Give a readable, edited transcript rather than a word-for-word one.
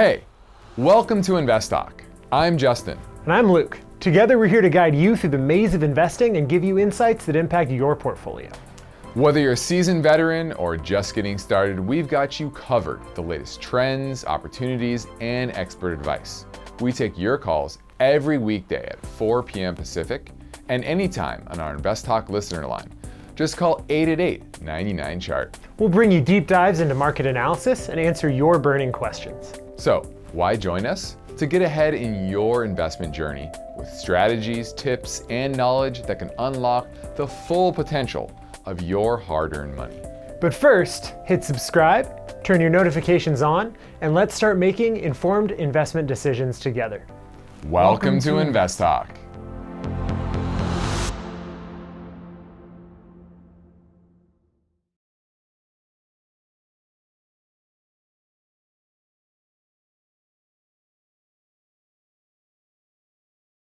Hey, welcome to InvestTalk. I'm Justin. And I'm Luke. Together we're here to guide you through the maze of investing and give you insights that impact your portfolio. Whether you're a seasoned veteran or just getting started, we've got you covered. The latest trends, opportunities, and expert advice. We take your calls every weekday at 4 p.m. Pacific and anytime on our InvestTalk listener line. Just call 888-99-CHART. We'll bring you deep dives into market analysis and answer your burning questions. So, why join us? To get ahead in your investment journey with strategies, tips, and knowledge that can unlock the full potential of your hard-earned money. But first, hit subscribe, turn your notifications on, and let's start making informed investment decisions together. Welcome to InvestTalk.